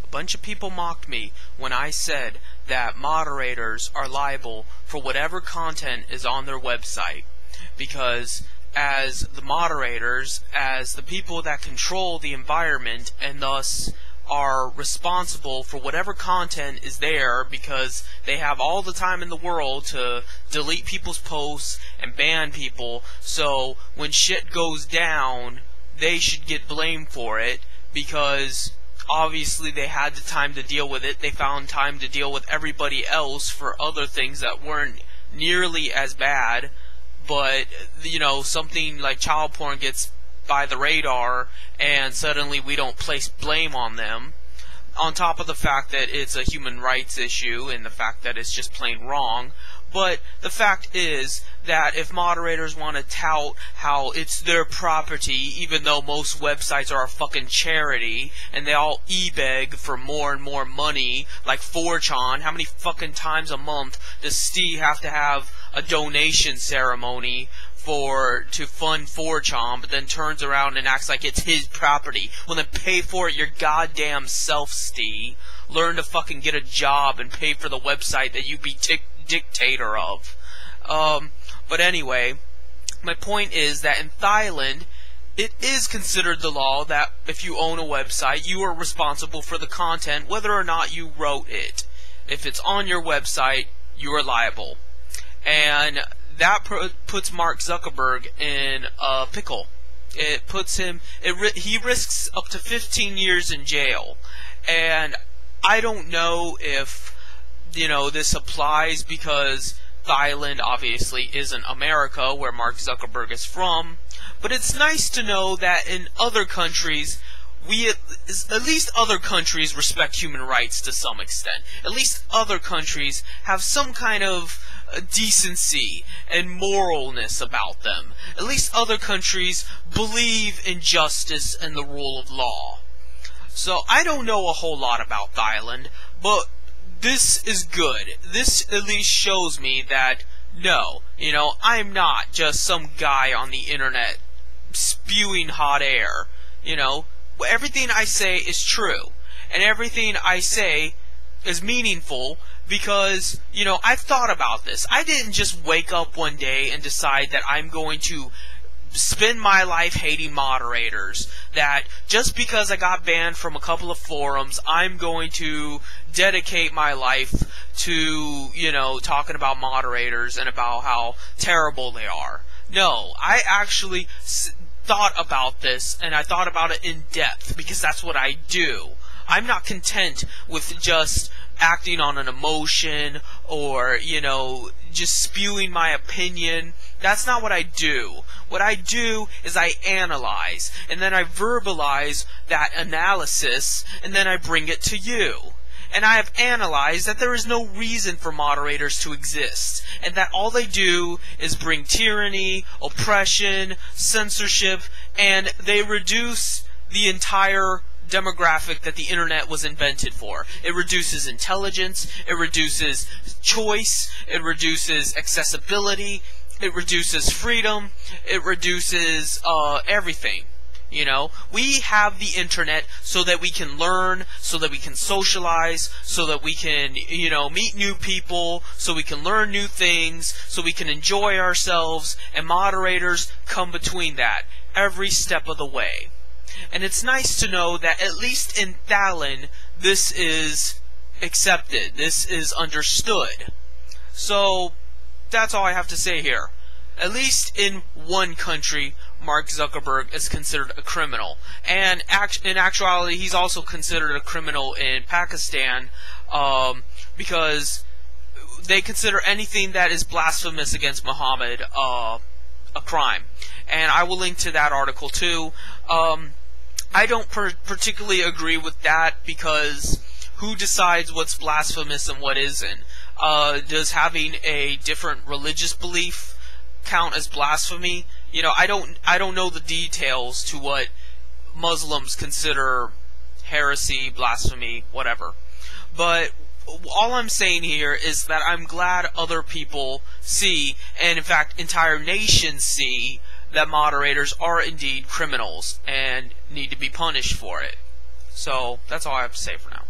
A bunch of people mocked me when I said that moderators are liable for whatever content is on their website, because as the moderators, as the people that control the environment and thus are responsible for whatever content is there, because they have all the time in the world to delete people's posts and ban people, so when shit goes down, they should get blamed for it, because obviously they had the time to deal with it. They found time to deal with everybody else for other things that weren't nearly as bad, but, you know, something like child porn gets by the radar and suddenly we don't place blame on them, on top of the fact that it's a human rights issue and the fact that it's just plain wrong. But the fact is that if moderators want to tout how it's their property, even though most websites are a fucking charity and they all e-beg for more and more money, like 4chan, how many fucking times a month does Steve have to have a donation ceremony to fund 4chan, but then turns around and acts like it's his property? Well, then pay for it your goddamn self, Steve. Learn to fucking get a job and pay for the website that you be dictator of. But anyway, my point is that in Thailand, it is considered the law that if you own a website, you are responsible for the content, whether or not you wrote it. If it's on your website, you are liable. And that puts Mark Zuckerberg in a pickle. It puts him, he risks up to 15 years in jail. And I don't know if, you know, this applies because Thailand obviously isn't America, where Mark Zuckerberg is from, but it's nice to know that in other countries, at least other countries respect human rights to some extent. At least other countries have some kind of decency and moralness about them. At least other countries believe in justice and the rule of law. So I don't know a whole lot about Thailand, but this is good. This at least shows me that, no, you know, I'm not just some guy on the internet spewing hot air. You know, everything I say is true, and everything I say is meaningful, because, you know, I've thought about this. I didn't just wake up one day and decide that I'm going to spend my life hating moderators, that just because I got banned from a couple of forums, I'm going to dedicate my life to, you know, talking about moderators and about how terrible they are. No, I actually thought about this, and I thought about it in depth, because that's what I do. I'm not content with just acting on an emotion or, you know, just spewing my opinion. That's not what I do. What I do is I analyze, and then I verbalize that analysis, and then I bring it to you. And I have analyzed that there is no reason for moderators to exist, and that all they do is bring tyranny, oppression, censorship, and they reduce the entire demographic that the internet was invented for. It reduces intelligence, it reduces choice, it reduces accessibility, it reduces freedom, it reduces everything. You know, we have the internet so that we can learn, so that we can socialize, so that we can, you know, meet new people, so we can learn new things, so we can enjoy ourselves, and moderators come between that every step of the way. And it's nice to know that at least in Thailand, this is accepted, this is understood. So, that's all I have to say here. At least in one country, Mark Zuckerberg is considered a criminal. And in actuality, he's also considered a criminal in Pakistan, because they consider anything that is blasphemous against Muhammad a crime. And I will link to that article too. I don't particularly agree with that, because who decides what's blasphemous and what isn't? Does having a different religious belief count as blasphemy? You know, I don't know the details to what Muslims consider heresy, blasphemy, whatever. But all I'm saying here is that I'm glad other people see, and in fact entire nations see, that moderators are indeed criminals and need to be punished for it. So that's all I have to say for now.